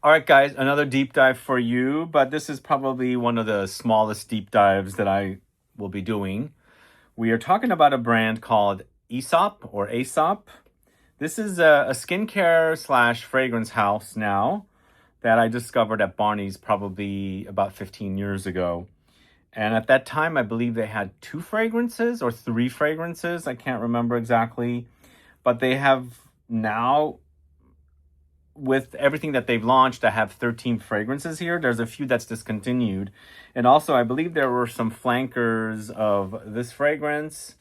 All right, guys, another deep dive for you, but this is probably one of the smallest deep dives that I will be doing. We are talking about a brand called Aesop or Aesop. This is a skincare slash fragrance house now that I discovered at Barney's probably about 15 years ago. And at that time, I believe they had two fragrances or three fragrances. I can't remember exactly, but they have now, with everything that they've launched, I have 13 fragrances here. There's a few that's discontinued. And also, I believe there were some flankers of this fragrance.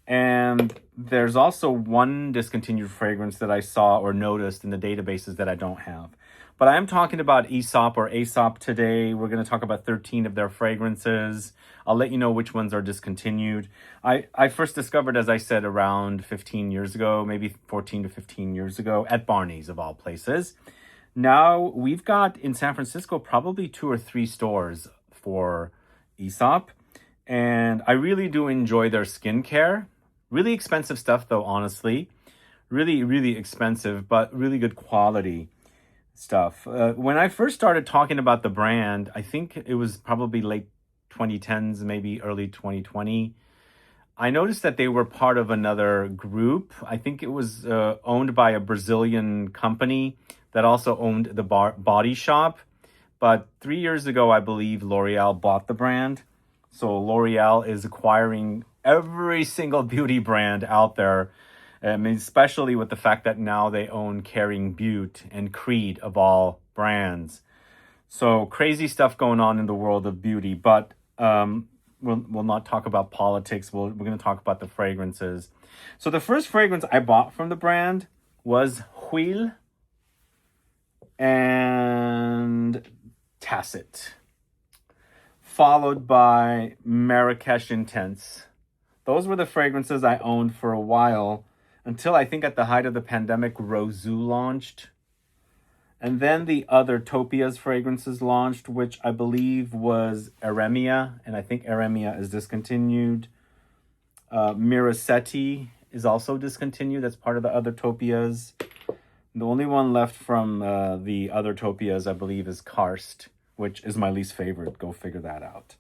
And there's also one discontinued fragrance that I saw or noticed in the databases that I don't have. But I am talking about Aesop or Aesop today. We're going to talk about 13 of their fragrances. I'll let you know which ones are discontinued. I first discovered, as I said, around 15 years ago, maybe 14 to 15 years ago at Barney's, of all places. Now, we've got in San Francisco probably 2 or 3 stores for Aesop. And I really do enjoy their skincare. Really expensive stuff, though, honestly. Really, really expensive, but really good quality stuff. When I first started talking about the brand, I think it was probably late 2010s, maybe early 2020. I noticed that they were part of another group. I think it was owned by a Brazilian company that also owned the Body Shop. But 3 years ago, I believe L'Oreal bought the brand. So L'Oreal is acquiring every single beauty brand out there. I mean, especially with the fact that now they own Caring Beauty and Creed of all brands. So crazy stuff going on in the world of beauty. But we'll not talk about politics. We're going to talk about the fragrances. So the first fragrance I bought from the brand was Hwyl and Tacit, followed by Marrakech Intense. Those were the fragrances I owned for a while until I think at the height of the pandemic, Rozu launched. And then the other Topia's fragrances launched, which I believe was Eremia. And I think Eremia is discontinued. Miraceti is also discontinued. That's part of the other Topias. The only one left from the other Topias, I believe, is Karst, which is my least favorite. Go figure that out.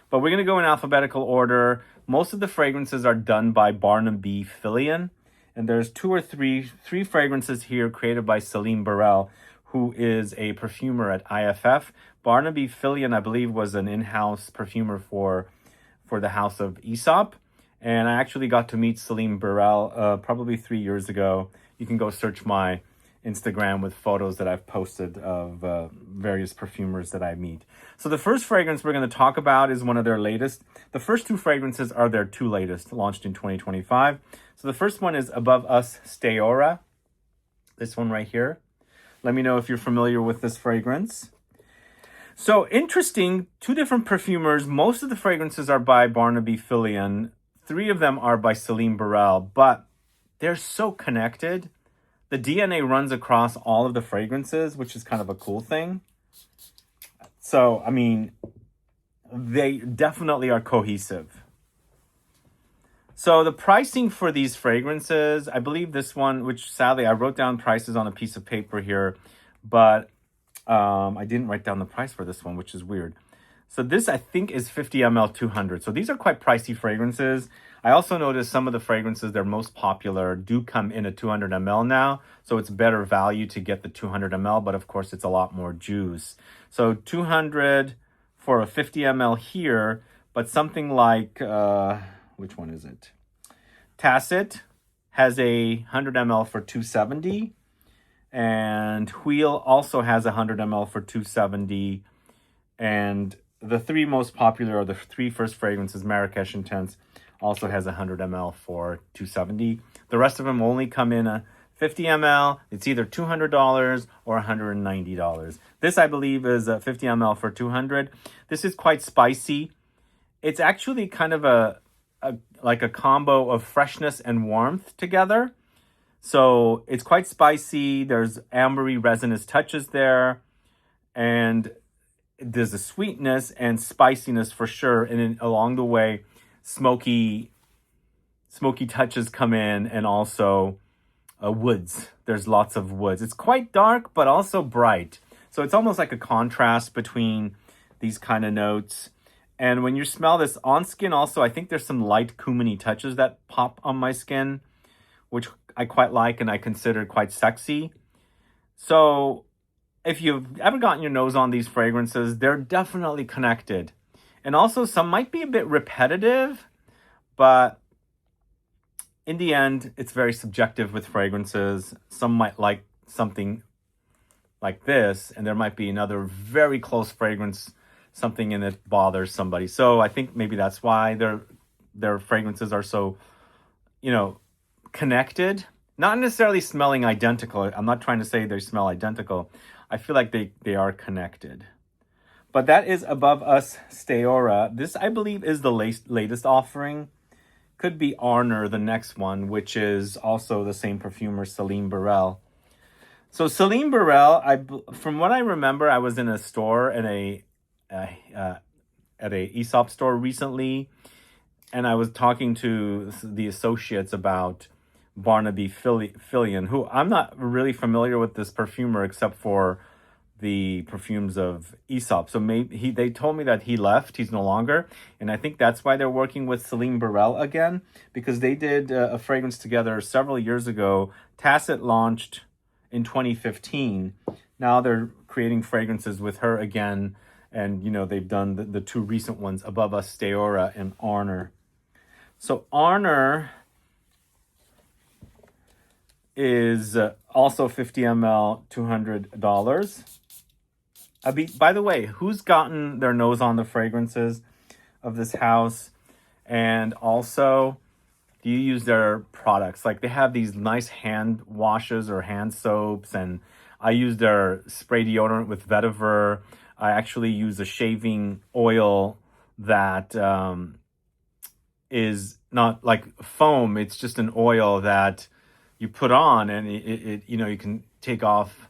But we're going to go in alphabetical order. Most of the fragrances are done by Barnabé Fillion. And there's three fragrances here created by Celine Barel, who is a perfumer at IFF. Barnabé Fillion, I believe, was an in-house perfumer for the house of Aesop. And I actually got to meet Celine Barel probably 3 years ago. You can go search my Instagram with photos that I've posted of various perfumers that I meet. So the first fragrance we're going to talk about is one of their latest. The first two fragrances are their two latest, launched in 2025. So the first one is Above Us STEORRA. This one right here. Let me know if you're familiar with this fragrance. So interesting, two different perfumers. Most of the fragrances are by Barnabé Fillion. 3 of them are by Celine Barel, but they're so connected. The DNA runs across all of the fragrances, which is kind of a cool thing. So, I mean, they definitely are cohesive. So the pricing for these fragrances, I believe this one, which sadly I wrote down prices on a piece of paper here, but I didn't write down the price for this one, which is weird. So this, I think, is 50 ml 200. So these are quite pricey fragrances. I also noticed some of the fragrances that are most popular do come in a 200 ml now. So it's better value to get the 200 ml, but of course it's a lot more juice. So 200 for a 50 ml here, but something like, which one is it? Tacit has a 100 ml for 270. And Hwyl also has a 100 ml for 270. And the 3 most popular are the 3 first fragrances. Marrakech Intense also has a 100 ml for 270. The rest of them only come in a 50 ml. It's either $200 or $190. This, I believe, is a 50 ml for 200. This is quite spicy. It's actually kind of like a combo of freshness and warmth together. So it's quite spicy. There's ambery resinous touches there. And there's a sweetness and spiciness for sure. And then along the way, smoky touches come in, and also woods. There's lots of woods. It's quite dark, but also bright. So it's almost like a contrast between these kind of notes. And when you smell this on skin also, I think there's some light cuminy touches that pop on my skin, which I quite like and I consider quite sexy. So if you've ever gotten your nose on these fragrances, they're definitely connected. And also some might be a bit repetitive, but in the end, it's very subjective with fragrances. Some might like something like this, and there might be another very close fragrance, something in it bothers somebody. So I think maybe that's why their fragrances are so, connected. Not necessarily smelling identical. I'm not trying to say they smell identical. I feel like they are connected. But that is Above Us STEORRA. This, I believe, is the latest offering. Could be Aurner, the next one, which is also the same perfumer, Celine Barel. So Celine Barel, from what I remember, I was in a store at a Aesop store recently, and I was talking to the associates about Barnabé Fillion, who I'm not really familiar with this perfumer except for the perfumes of Aesop. So maybe they told me that he left, he's no longer, and I think that's why they're working with Celine Barel again, because they did a fragrance together several years ago. Tacit launched in 2015. Now they're creating fragrances with her again, and they've done the two recent ones, Above Us STEORRA and Aurner. So Aurner is also 50 ml, $200. By the way, who's gotten their nose on the fragrances of this house? And also, do you use their products? Like, they have these nice hand washes or hand soaps, and I use their spray deodorant with vetiver. I actually use a shaving oil that is not like foam. It's just an oil that you put on, and it you can take off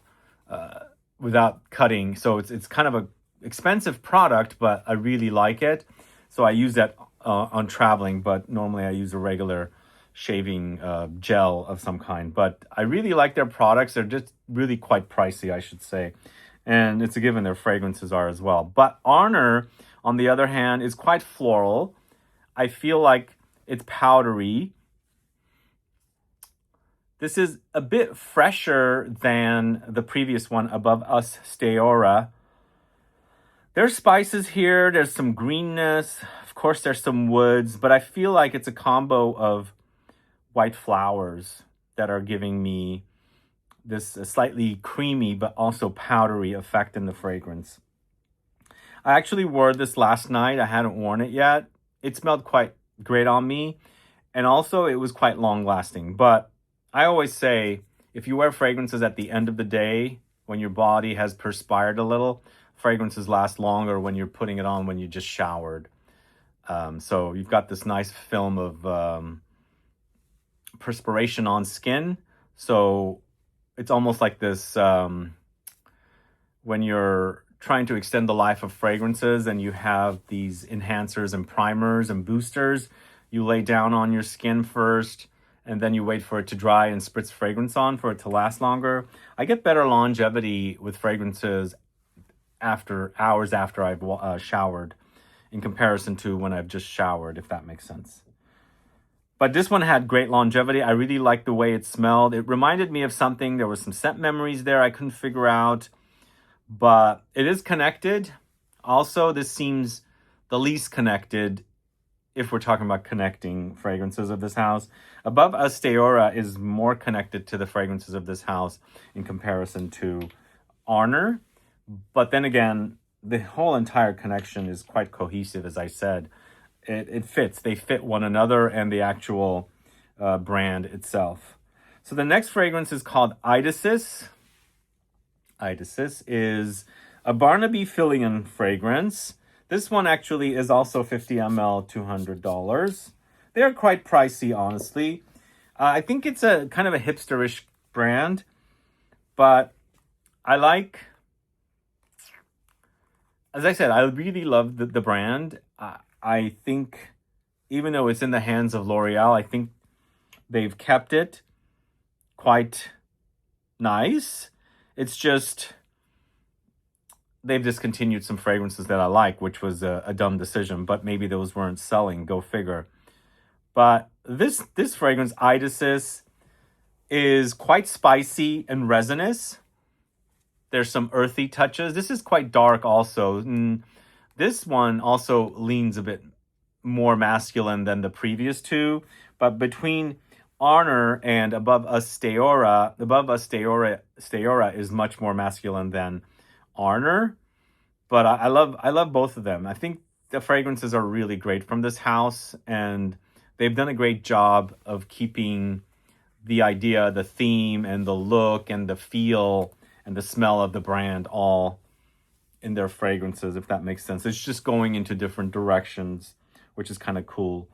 without cutting. So it's kind of a expensive product, but I really like it. So I use that on traveling, but normally I use a regular shaving gel of some kind. But I really like their products. They're just really quite pricey, I should say. And it's a given their fragrances are as well. But Aurner, on the other hand, is quite floral. I feel like it's powdery. This is a bit fresher than the previous one, Above Us STEORRA. There's spices here. There's some greenness. Of course, there's some woods. But I feel like it's a combo of white flowers that are giving me this slightly creamy but also powdery effect in the fragrance. I actually wore this last night. I hadn't worn it yet. It smelled quite great on me. And also, it was quite long-lasting. But I always say, if you wear fragrances at the end of the day, when your body has perspired a little, fragrances last longer when you're putting it on when you just showered. So you've got this nice film of perspiration on skin. So it's almost like this, when you're trying to extend the life of fragrances and you have these enhancers and primers and boosters, you lay down on your skin first, and then you wait for it to dry and spritz fragrance on for it to last longer. I get better longevity with fragrances hours after I've showered in comparison to when I've just showered, if that makes sense. But this one had great longevity. I really liked the way it smelled. It reminded me of something. There were some scent memories there I couldn't figure out. But it is connected. Also, this seems the least connected if we're talking about connecting fragrances of this house. Above Us STEORRA is more connected to the fragrances of this house in comparison to Aurner. But then again, the whole entire connection is quite cohesive, as I said. It fits. They fit one another and the actual brand itself. So the next fragrance is called Eidesis. Eidesis is a Barnabé Fillion fragrance. This one actually is also 50 ml, $200. They're quite pricey, honestly. I think it's a kind of a hipsterish brand, but I like, as I said, I really love the brand. I think even though it's in the hands of L'Oreal, I think they've kept it quite nice. It's just they've discontinued some fragrances that I like, which was a dumb decision, but maybe those weren't selling, go figure. But this fragrance, Eidesis, is quite spicy and resinous. There's some earthy touches. This is quite dark also. And this one also leans a bit more masculine than the previous two. But between Aurner and Above Us STEORRA is much more masculine than Aurner. But I love both of them. I think the fragrances are really great from this house, and they've done a great job of keeping the idea, the theme, and the look, and the feel, and the smell of the brand all in their fragrances, if that makes sense. It's just going into different directions, which is kind of cool.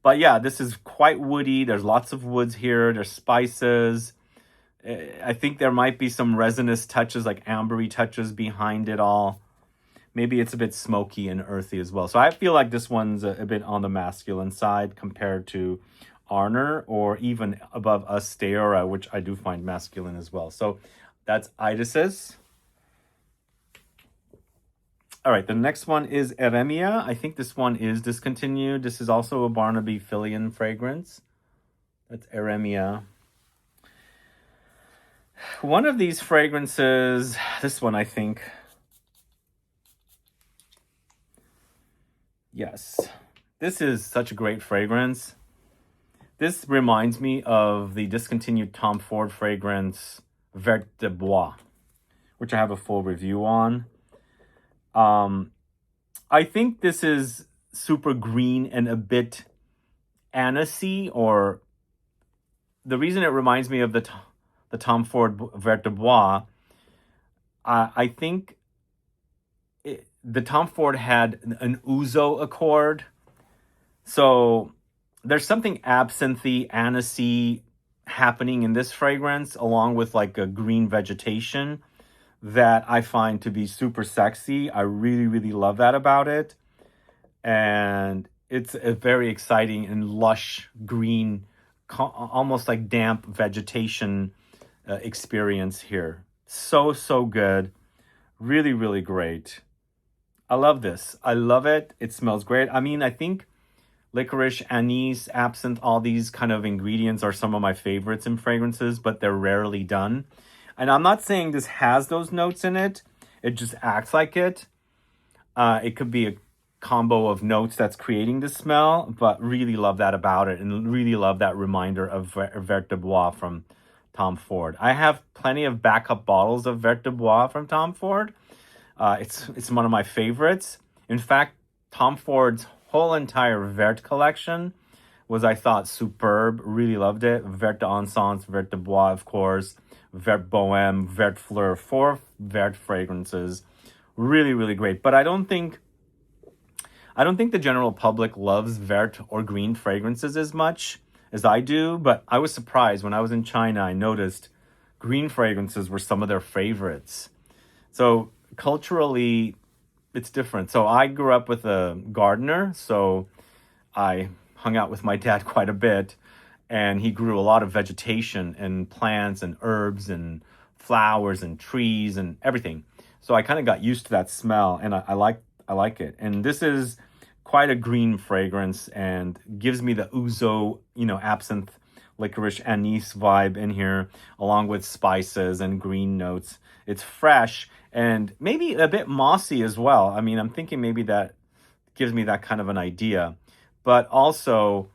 But yeah, this is quite woody. There's lots of woods here. There's spices. I think there might be some resinous touches, like ambery touches behind it all. Maybe it's a bit smoky and earthy as well. So I feel like this one's a bit on the masculine side compared to Aurner, or even Above Us STEORRA, which I do find masculine as well. So that's Eidesis. All right, the next one is Eremia. I think this one is discontinued. This is also a Barnabé Fillion fragrance. That's Eremia. One of these fragrances, this one I think. Yes, this is such a great fragrance. This reminds me of the discontinued Tom Ford fragrance, Vert de Bois, which I have a full review on. I think this is super green and a bit anisey, or the reason it reminds me of the Tom Ford Vert de Bois, I think the Tom Ford had an ouzo accord. So there's something absinthe, anisey happening in this fragrance, along with like a green vegetation that I find to be super sexy. I really, really love that about it. And it's a very exciting and lush green, almost like damp vegetation experience here. So, so good. Really, really great. I love this. I love it. It smells great. I mean, I think licorice, anise, absinthe, all these kind of ingredients are some of my favorites in fragrances, but they're rarely done. And I'm not saying this has those notes in it. It just acts like it. It could be a combo of notes that's creating the smell, but really love that about it, and really love that reminder of Vert de Bois from Tom Ford. I have plenty of backup bottles of Vert de Bois from Tom Ford. It's one of my favorites. In fact, Tom Ford's whole entire Vert collection was, I thought, superb. Really loved it. Vert d'Encens, Vert de Bois, of course, Vert Bohème, Vert Fleur, 4 Vert fragrances. Really, really great. But I don't think the general public loves Vert or green fragrances as much as I do. But I was surprised when I was in China. I noticed green fragrances were some of their favorites. So culturally, it's different. So I grew up with a gardener, so I hung out with my dad quite a bit, and he grew a lot of vegetation and plants and herbs and flowers and trees and everything. So I kind of got used to that smell, and I like it. And this is quite a green fragrance and gives me the ouzo, absinthe, licorice, anise vibe in here, along with spices and green notes. It's fresh and maybe a bit mossy as well. I mean, I'm thinking maybe that gives me that kind of an idea. But also,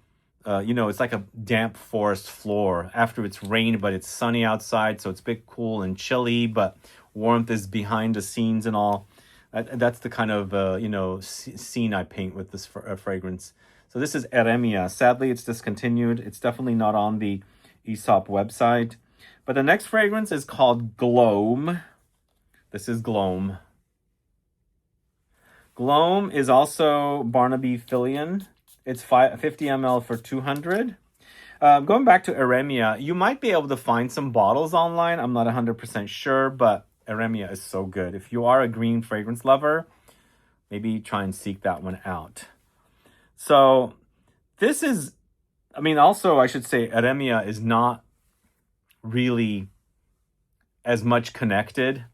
it's like a damp forest floor after it's rained, but it's sunny outside, so it's a bit cool and chilly, but warmth is behind the scenes and all. That's the kind of, scene I paint with this fragrance. So this is Eremia. Sadly, it's discontinued. It's definitely not on the Aesop website. But the next fragrance is called Gloam. This is Gloam. Gloam is also Barnabé Fillion. It's 50 ml for 200. Going back to Eremia, you might be able to find some bottles online. I'm not 100% sure, but Eremia is so good. If you are a green fragrance lover, maybe try and seek that one out. So this is, also I should say Eremia is not really as much connected,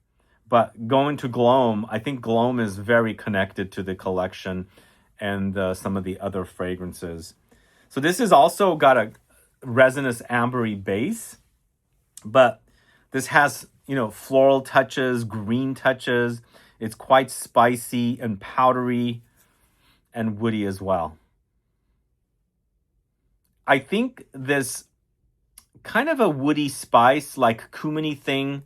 But going to Gloam, I think Gloam is very connected to the collection and some of the other fragrances. So this has also got a resinous ambery base, but this has, you know, floral touches, green touches. It's quite spicy and powdery and woody as well. I think this kind of a woody spice, like cumin-y thing.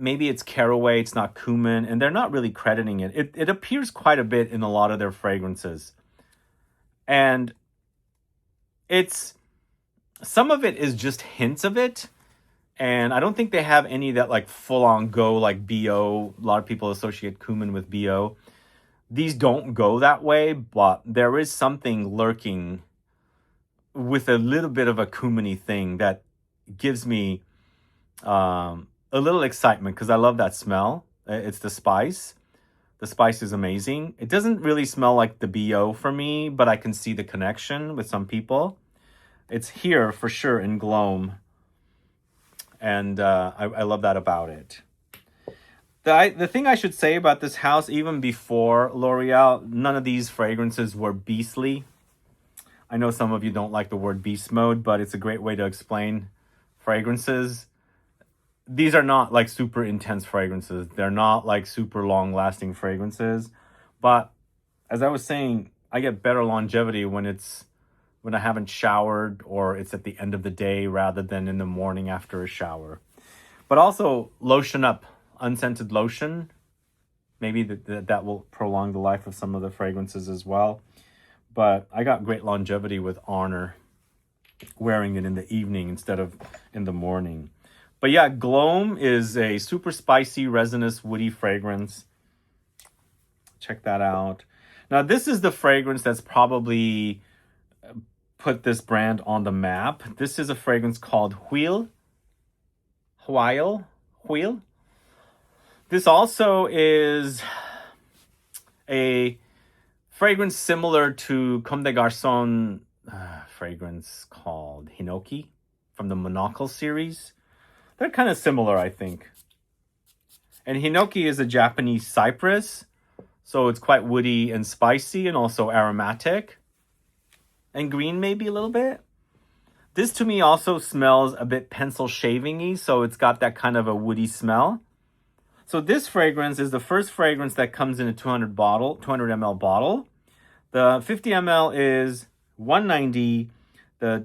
Maybe it's caraway, it's not cumin, and they're not really crediting it. It appears quite a bit in a lot of their fragrances. And it's, some of it is just hints of it. And I don't think they have any that like full on go like BO. A lot of people associate cumin with BO. These don't go that way, but there is something lurking with a little bit of a cumin-y thing that gives me a little excitement because I love that smell. It's the spice. The spice is amazing. It doesn't really smell like the BO for me, but I can see the connection with some people. It's here for sure in Gloam. And I love that about it. The thing I should say about this house, even before L'Oreal, none of these fragrances were beastly. I know some of you don't like the word beast mode, but it's a great way to explain fragrances. These are not like super intense fragrances. They're not like super long-lasting fragrances. But as I was saying, I get better longevity when I haven't showered or it's at the end of the day rather than in the morning after a shower. But also lotion up, unscented lotion. Maybe that will prolong the life of some of the fragrances as well. But I got great longevity with Aurner, wearing it in the evening instead of in the morning. But yeah, Gloam is a super spicy, resinous, woody fragrance. Check that out. Now, this is the fragrance that's probably put this brand on the map. This is a fragrance called Hwyl. Hwyl. This also is a fragrance similar to Comme des Garçons fragrance called Hinoki from the Monocle series. They're kind of similar, I think. And Hinoki is a Japanese cypress, so it's quite woody and spicy and also aromatic. And green maybe a little bit. This to me also smells a bit pencil shaving-y, so it's got that kind of a woody smell. So this fragrance is the first fragrance that comes in a 200 ml bottle. The 50 ml is $190. The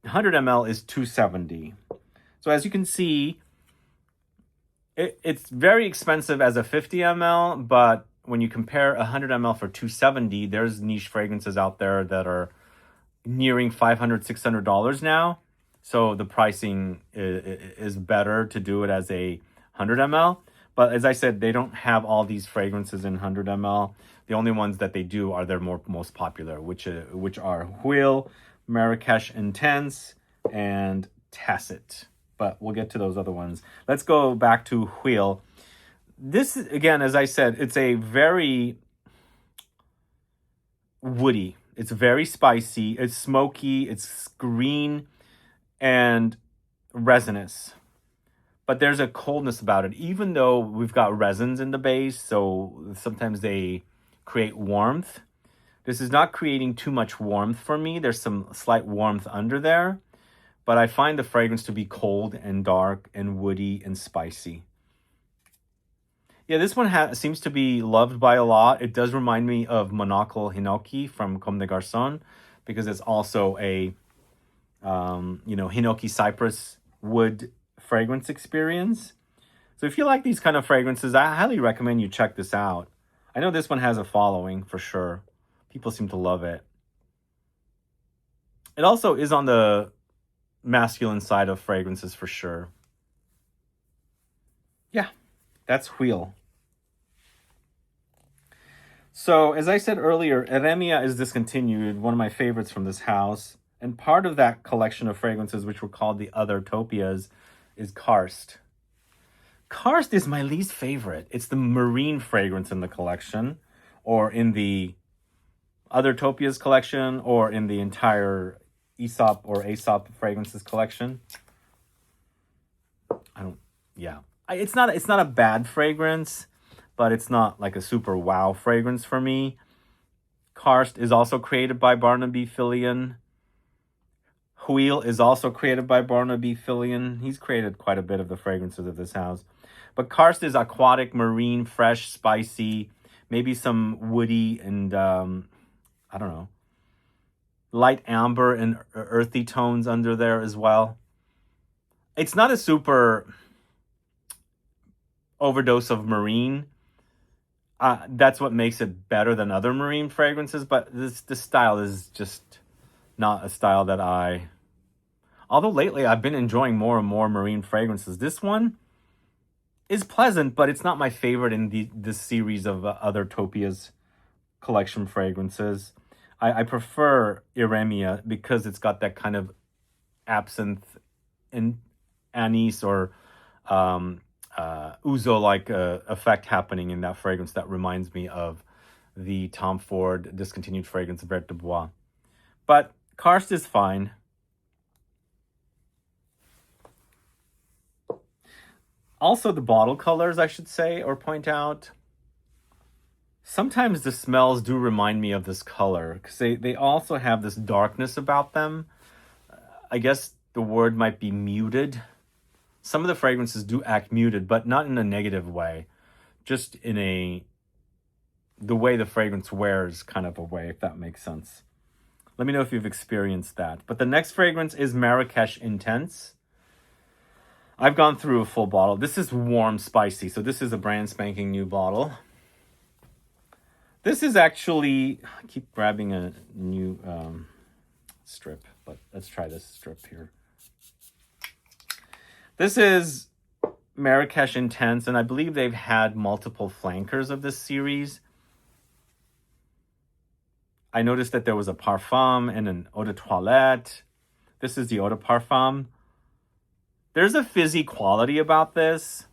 100 ml is $270. So as you can see, it's very expensive as a 50 ml, but when you compare 100 ml for $270, there's niche fragrances out there that are nearing $500, $600 now. So the pricing is better to do it as a 100 ml. But as I said, they don't have all these fragrances in 100 ml. The only ones that they do are their most popular, which are Hwyl, Marrakech Intense, and Tacit. But we'll get to those other ones. Let's go back to Hwyl. This, again, as I said, it's a very woody. It's very spicy. It's smoky. It's green and resinous. But there's a coldness about it, even though we've got resins in the base, so sometimes they create warmth. This is not creating too much warmth for me. There's some slight warmth under there, but I find the fragrance to be cold and dark and woody and spicy. Yeah, this one seems to be loved by a lot. It does remind me of Monocle Hinoki from Comme des Garçons, because it's also a, Hinoki cypress wood fragrance experience. So if you like these kind of fragrances, I highly recommend you check this out. I know this one has a following for sure. People seem to love it. It also is on the masculine side of fragrances for sure. Yeah, that's Hwyl. So as I said earlier, Eremia is discontinued, one of my favorites from this house. And part of that collection of fragrances, which were called the Other Topias, is Karst. Karst is my least favorite. It's the marine fragrance in the collection, or in the Other Topias collection, or in the entire Aesop fragrances collection. It's not a bad fragrance, but it's not like a super wow fragrance for me. Karst is also created by Barnabé Fillion. Hwyl is also created by Barnabé Fillion. He's created quite a bit of the fragrances of this house. But Karst is aquatic, marine, fresh, spicy, maybe some woody and, I don't know, light amber and earthy tones under there as well. It's not a super overdose of marine. That's what makes it better than other marine fragrances, but this style is just not a style that I... Although lately I've been enjoying more and more marine fragrances. This one is pleasant, but it's not my favorite in this series of other Topia's collection fragrances. I prefer Eremia because it's got that kind of absinthe and anise or ouzo-like effect happening in that fragrance that reminds me of the Tom Ford discontinued fragrance Vert de Bois. But Karst is fine. Also, the bottle colors, I should say, or point out. Sometimes the smells do remind me of this color, because they also have this darkness about them. I guess the word might be muted. Some of the fragrances do act muted, but not in a negative way. Just in the way the fragrance wears kind of a way, if that makes sense. Let me know if you've experienced that. But the next fragrance is Marrakech Intense. I've gone through a full bottle. This is warm, spicy. So this is a brand spanking new bottle. This is actually... I keep grabbing a new strip, but let's try this strip here. This is Marrakech Intense, and I believe they've had multiple flankers of this series. I noticed that there was a Parfum and an Eau de Toilette. This is the Eau de Parfum. There's a fizzy quality about this.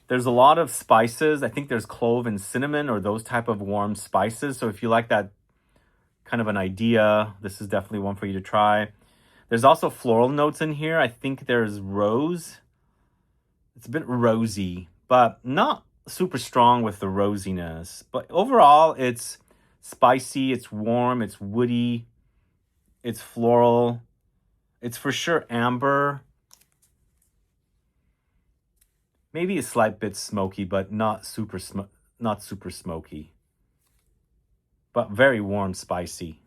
There's a lot of spices. I think there's clove and cinnamon or those type of warm spices. So if you like that kind of an idea, this is definitely one for you to try. There's also floral notes in here. I think there's rose. It's a bit rosy, but not super strong with the rosiness. But overall, it's spicy, it's warm, it's woody, it's floral. It's for sure amber. Maybe a slight bit smoky, but not super smoky. But very warm, spicy.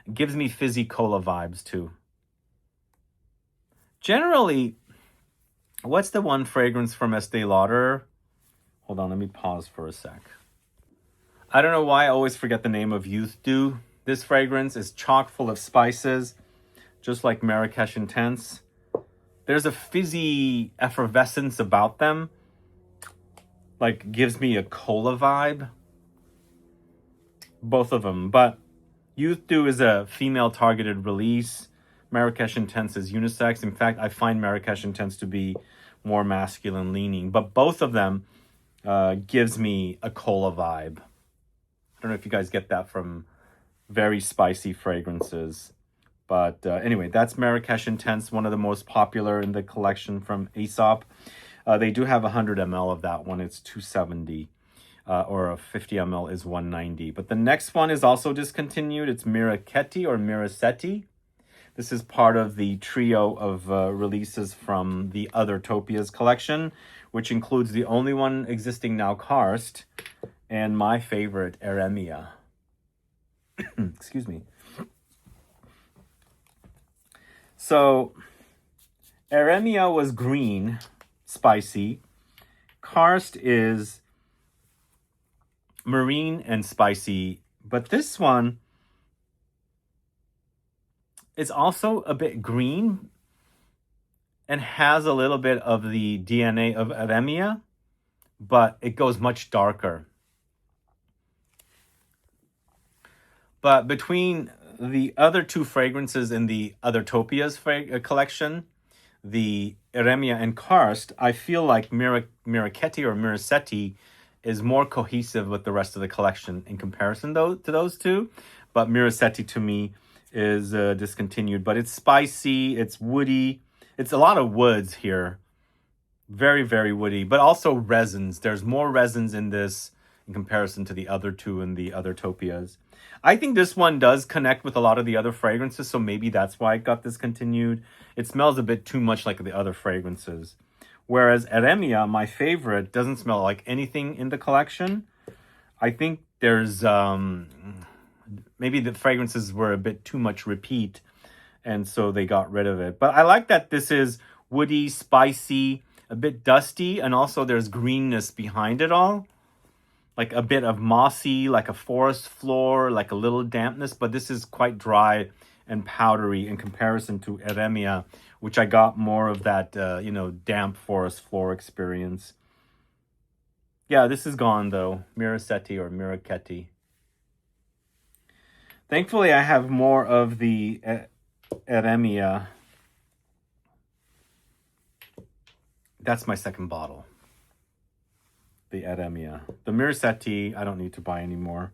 It gives me fizzy cola vibes too. Generally, what's the one fragrance from Estee Lauder? Hold on, let me pause for a sec. I don't know why I always forget the name of Youth Dew. This fragrance is chock full of spices, just like Marrakech Intense. There's a fizzy effervescence about them. Like, gives me a cola vibe. Both of them. But Youth Dew is a female-targeted release. Marrakech Intense is unisex. In fact, I find Marrakech Intense to be more masculine-leaning. But both of them gives me a cola vibe. I don't know if you guys get that from very spicy fragrances. But anyway, that's Marrakech Intense, one of the most popular in the collection from Aesop. They do have 100 ml of that one. It's $270. Or a 50 ml is $190. But the next one is also discontinued. It's Miraceti or Miraceti. This is part of the trio of releases from the other Topia's collection, which includes the only one existing now, Karst, and my favorite, Eremia. Excuse me. So, Eremia was green, spicy. Karst is marine and spicy. But this one is also a bit green and has a little bit of the DNA of Eremia, but it goes much darker. But between the other two fragrances in the other Topia's collection, the Eremia and Karst, I feel like Miraceti or Miraceti is more cohesive with the rest of the collection in comparison to those two. But Miraceti to me is discontinued. But it's spicy, it's woody, It's a lot of woods here. Very, very woody, but also resins. There's more resins in this in comparison to the other two and the other topias. I think this one does connect with a lot of the other fragrances, so maybe that's why it got discontinued. It smells a bit too much like the other fragrances. Whereas Eremia, my favorite, doesn't smell like anything in the collection. I think there's maybe the fragrances were a bit too much repeat, and so they got rid of it. But I like that this is woody, spicy, a bit dusty, and also there's greenness behind it all. Like a bit of mossy, like a forest floor, like a little dampness, but this is quite dry and powdery in comparison to Eremia, which I got more of that, damp forest floor experience. Yeah, this is gone though. Miraceti or Miraceti. Thankfully, I have more of the Eremia. That's my second bottle. The Eremia. The Miraceti, I don't need to buy anymore.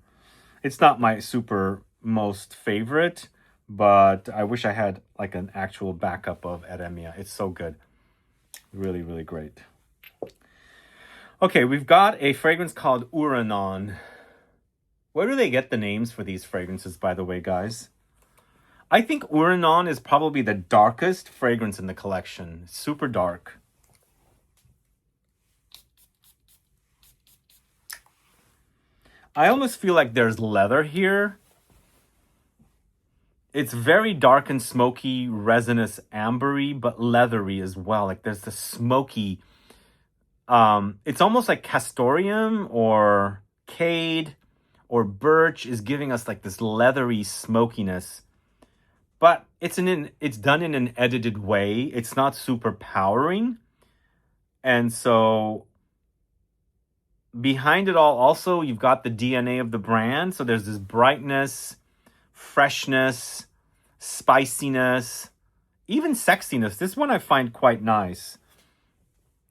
It's not my super most favorite, but I wish I had like an actual backup of Eremia. It's so good. Really, really great. Okay, we've got a fragrance called Ouranon. Where do they get the names for these fragrances, by the way, guys? I think Ouranon is probably the darkest fragrance in the collection. Super dark. I almost feel like there's leather here. It's very dark and smoky, resinous, ambery, but leathery as well. Like there's the smoky. It's almost like castoreum or cade or birch is giving us like this leathery smokiness. But it's done in an edited way. It's not super powering. And so behind it all, also, you've got the DNA of the brand. So there's this brightness, freshness, spiciness, even sexiness. This one I find quite nice.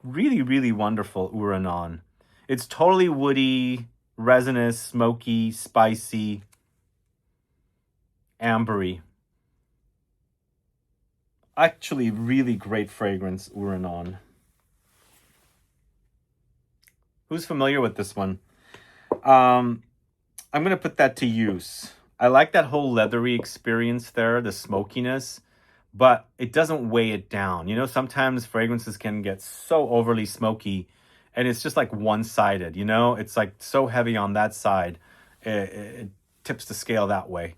Really, really wonderful Ouranon. It's totally woody, resinous, smoky, spicy, ambery. Actually, really great fragrance, Ouranon. Who's familiar with this one? I'm going to put that to use. I like that whole leathery experience there, the smokiness, but it doesn't weigh it down. You know, sometimes fragrances can get so overly smoky and it's just like one-sided, you know? It's like so heavy on that side, it tips the scale that way.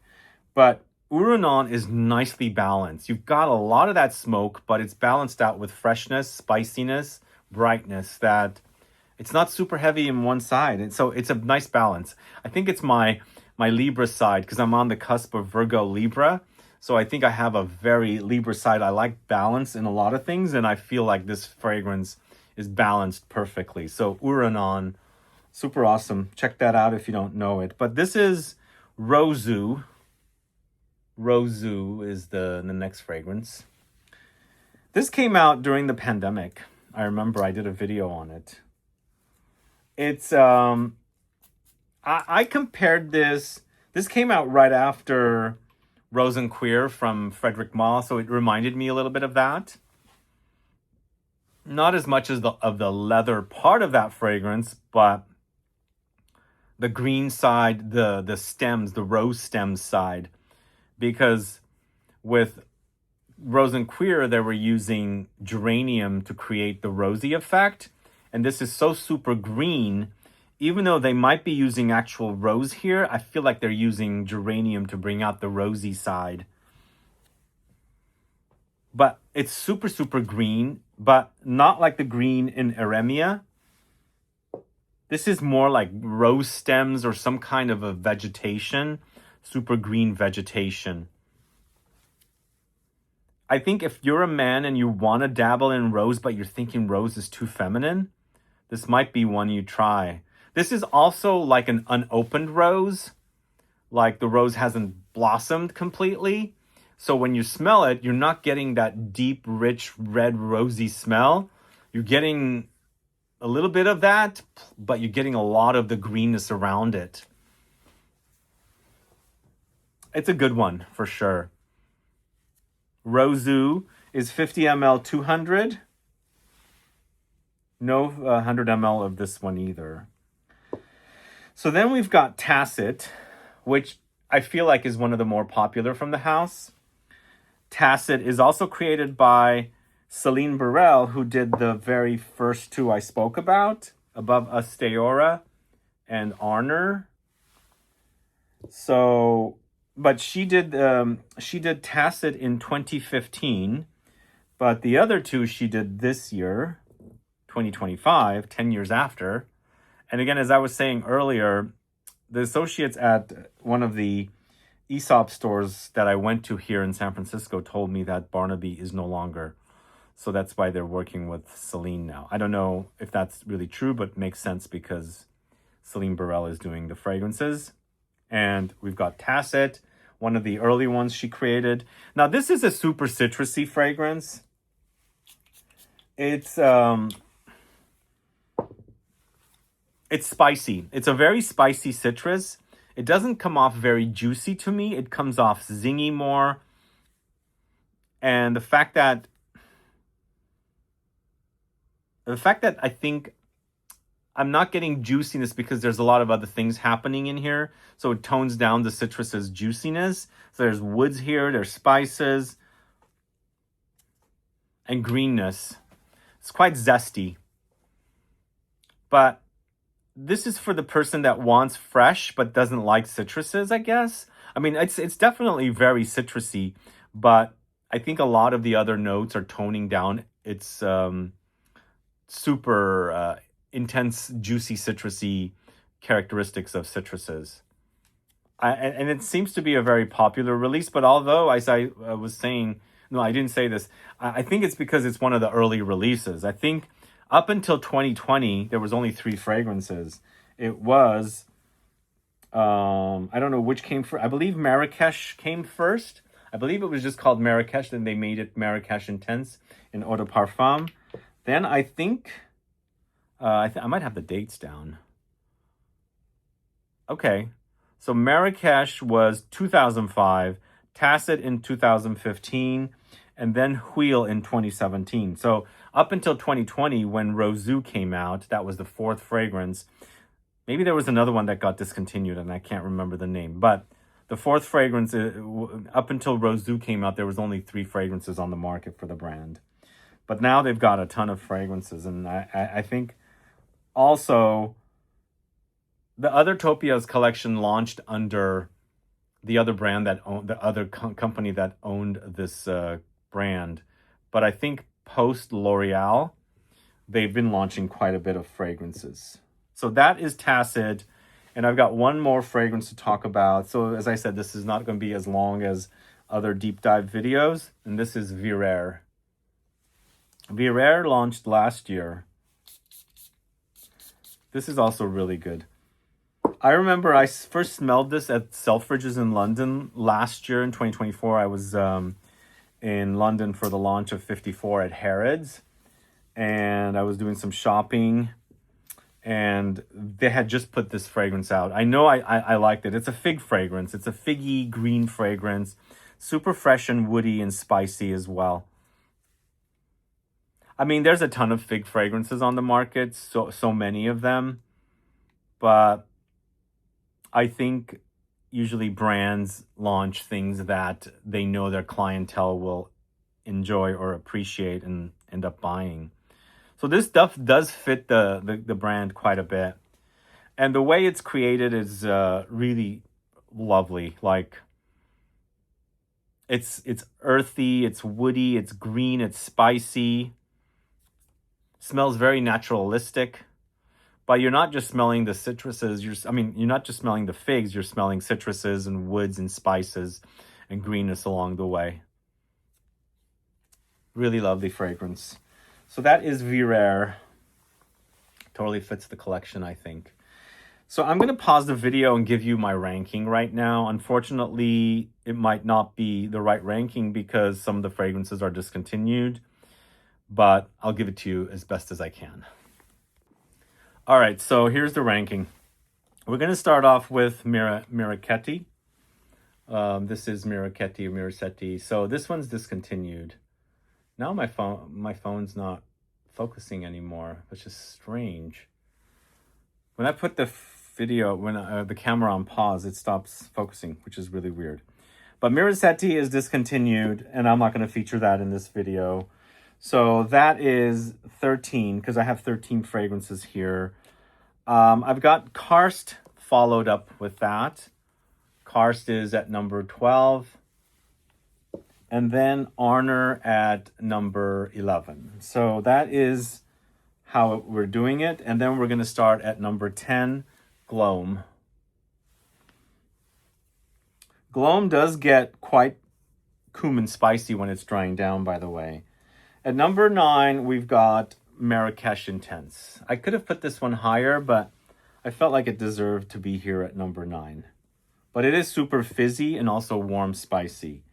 But Ouranon is nicely balanced. You've got a lot of that smoke, but it's balanced out with freshness, spiciness, brightness that it's not super heavy in one side. And so it's a nice balance. I think it's my Libra side because I'm on the cusp of Virgo Libra. So I think I have a very Libra side. I like balance in a lot of things. And I feel like this fragrance is balanced perfectly. So Ouranon, super awesome. Check that out if you don't know it. But this is Rozu. Rozu is the next fragrance. This came out during the pandemic. I remember I did a video on it. It's, I compared this. This came out right after Rose & Queer from Frederic Malle, so it reminded me a little bit of that. Not as much as of the leather part of that fragrance, but the green side, the stems, the rose stems side. Because with Rose & Queer, they were using geranium to create the rosy effect. And this is so super green. Even though they might be using actual rose here, I feel like they're using geranium to bring out the rosy side. But it's super, super green, but not like the green in Eremia. This is more like rose stems or some kind of a vegetation, super green vegetation. I think if you're a man and you want to dabble in rose, but you're thinking rose is too feminine, this might be one you try. This is also like an unopened rose. Like the rose hasn't blossomed completely. So when you smell it, you're not getting that deep, rich, red, rosy smell. You're getting a little bit of that, but you're getting a lot of the greenness around it. It's a good one for sure. Rozu. is 50 ml 200. No 100 ml of this one either. So then we've got Tacit, which I feel like is one of the more popular from the house. Tacit is also created by Celine Barel, who did the very first two I spoke about, Above Us STEORRA and Aurner. So, but she did Tacit in 2015, but the other two she did this year, 2025, 10 years after. And again, as I was saying earlier, the associates at one of the Aesop stores that I went to here in San Francisco told me that Barnabé is no longer. So that's why they're working with Celine now. I don't know if that's really true, but it makes sense because Celine Barel is doing the fragrances. And we've got Tacit, one of the early ones she created. Now, this is a super citrusy fragrance. It's spicy. It's a very spicy citrus. It doesn't come off very juicy to me. It comes off zingy more. And the fact that I think I'm not getting juiciness because there's a lot of other things happening in here. So it tones down the citrus's juiciness. So there's woods here, there's spices, and greenness. It's quite zesty. But this is for the person that wants fresh but doesn't like citruses, I guess. I mean, it's definitely very citrusy, but I think a lot of the other notes are toning down its super intense, juicy, citrusy characteristics of citruses. And it seems to be a very popular release, but although, as I was saying, no, I didn't say this, I think it's because it's one of the early releases. I think up until 2020, there was only 3 fragrances. It was, I don't know which came first. I believe Marrakech came first. I believe it was just called Marrakech, then they made it Marrakech Intense in Eau de Parfum. Then I think, I might have the dates down. Okay, so Marrakech was 2005, Tacit in 2015, and then Hwyl in 2017. So up until 2020, when Rozu came out, that was the 4th fragrance. Maybe there was another one that got discontinued, and I can't remember the name. But the 4th fragrance, up until Rozu came out, there was only 3 fragrances on the market for the brand. But now they've got a ton of fragrances, and I think also the other Topia's collection launched under the other brand that owned the other company that owned this brand. But I think post L'Oreal, they've been launching quite a bit of fragrances. So that is Tacit, and I've got one more fragrance to talk about. So as I said, this is not going to be as long as other deep dive videos, and this is Virere. Virere launched last year. This is also really good. I remember I first smelled this at Selfridges in London last year in 2024. I was in London for the launch of 54 at Harrods, and I was doing some shopping, and they had just put this fragrance out. I know I liked it. It's a fig fragrance. It's a figgy green fragrance, super fresh and woody and spicy as well. I mean, there's a ton of fig fragrances on the market, so many of them, but I think usually brands launch things that they know their clientele will enjoy or appreciate and end up buying. So this stuff does fit the brand quite a bit. And the way it's created is really lovely. Like, it's earthy, it's woody, it's green, it's spicy. Smells very naturalistic. But you're not just smelling the citruses. You're not just smelling the figs. You're smelling citruses and woods and spices and greenness along the way. Really lovely fragrance. So that is Virere. Totally fits the collection, I think. So I'm going to pause the video and give you my ranking right now. Unfortunately, it might not be the right ranking because some of the fragrances are discontinued. But I'll give it to you as best as I can. All right, so here's the ranking. We're going to start off with Miraceti. This is Miraceti or Miraceti. So this one's discontinued. Now my phone's not focusing anymore, which is strange. When I put the video, when the camera on pause, it stops focusing, which is really weird. But Miraceti is discontinued, and I'm not going to feature that in this video. So that is 13, because I have 13 fragrances here. I've got Karst followed up with that. Karst is at number 12. And then Aurner at number 11. So that is how we're doing it. And then we're going to start at number 10, Gloam. Gloam does get quite cumin spicy when it's drying down, by the way. At number 9, we've got Marrakech Intense. I could have put this one higher, but I felt like it deserved to be here at number 9. But it is super fizzy and also warm spicy.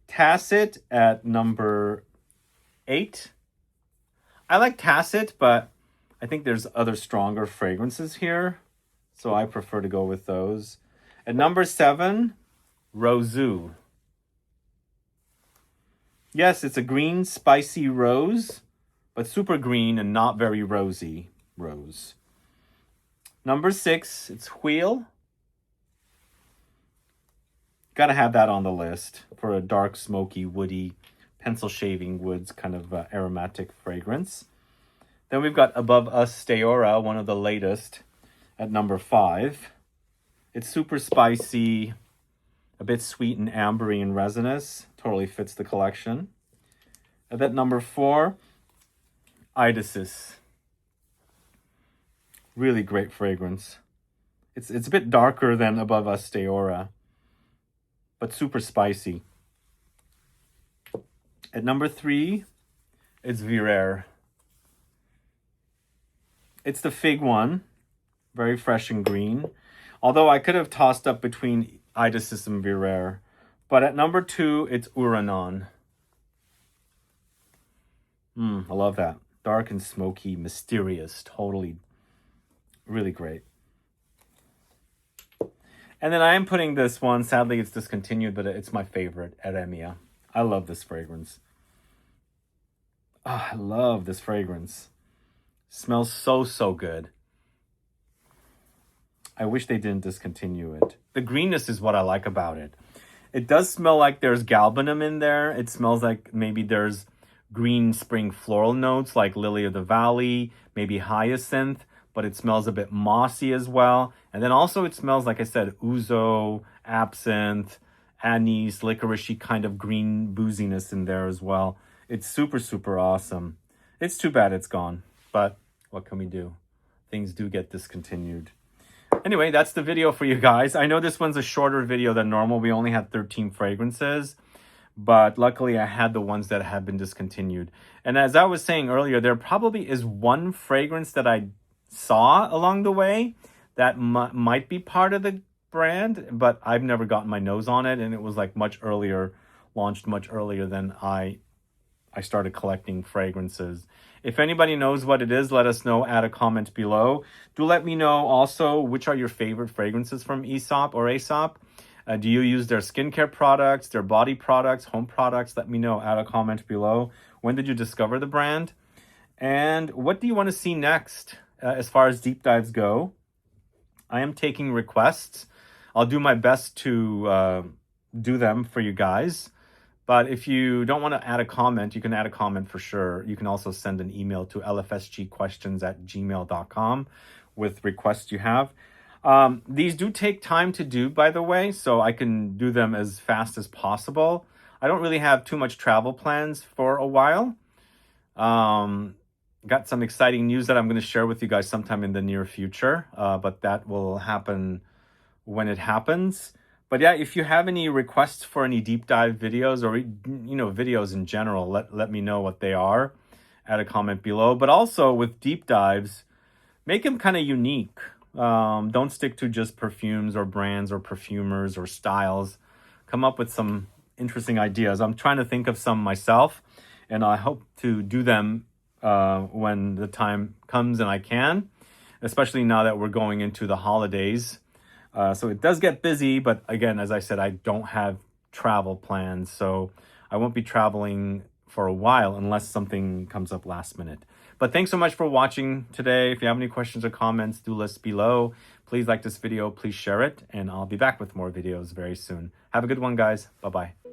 Tacit at number 8. I like Tacit, but I think there's other stronger fragrances here, so I prefer to go with those. At number 7, Rozu. Yes, it's a green, spicy rose, but super green and not very rosy rose. Number 6, it's Hwyl. Gotta have that on the list for a dark, smoky, woody, pencil shaving woods kind of aromatic fragrance. Then we've got Above Us STEORRA, one of the latest, at number 5. It's super spicy, a bit sweet and ambery and resinous. Totally fits the collection. And at number 4, Eidesis. Really great fragrance. It's a bit darker than Above Us STEORRA, but super spicy. At number 3, it's Virere. It's the fig one, very fresh and green. Although I could have tossed up between Eidesis and Virere. But at number 2, it's Ouranon. I love that. Dark and smoky, mysterious, totally, really great. And then I am putting this one, sadly it's discontinued, but it's my favorite, Eremia. I love this fragrance. Oh, I love this fragrance. Smells so good. I wish they didn't discontinue it. The greenness is what I like about it. It does smell like there's galbanum in there. It smells like maybe there's green spring floral notes like lily of the valley, maybe hyacinth, but it smells a bit mossy as well. And then also it smells, like I said, ouzo, absinthe, anise, licoricey kind of green booziness in there as well. It's super awesome. It's too bad it's gone, but what can we do? Things do get discontinued. Anyway, that's the video for you guys. I know this one's a shorter video than normal. We only had 13 fragrances, but luckily I had the ones that have been discontinued. And as I was saying earlier, there probably is one fragrance that I saw along the way that might be part of the brand, but I've never gotten my nose on it, and it was like much earlier, launched much earlier than I started collecting fragrances. If anybody knows what it is, let us know, add a comment below. Do let me know also which are your favorite fragrances from Aesop or Aesop. Do you use their skincare products, their body products, home products? Let me know, add a comment below. When did you discover the brand? And what do you want to see next as far as deep dives go? I am taking requests. I'll do my best to do them for you guys. But if you don't want to add a comment, you can add a comment for sure. You can also send an email to lfsgquestions@gmail.com with requests you have. These do take time to do, by the way, so I can do them as fast as possible. I don't really have too much travel plans for a while. Got some exciting news that I'm going to share with you guys sometime in the near future, but that will happen when it happens. But yeah, if you have any requests for any deep dive videos or, videos in general, let me know what they are. Add a comment below. But also with deep dives, make them kind of unique. Don't stick to just perfumes or brands or perfumers or styles. Come up with some interesting ideas. I'm trying to think of some myself, and I hope to do them when the time comes and I can, especially now that we're going into the holidays. So it does get busy, but again, as I said, I don't have travel plans, so I won't be traveling for a while unless something comes up last minute. But thanks so much for watching today. If you have any questions or comments, do list below. Please like this video, please share it, and I'll be back with more videos very soon. Have a good one, guys. Bye-bye.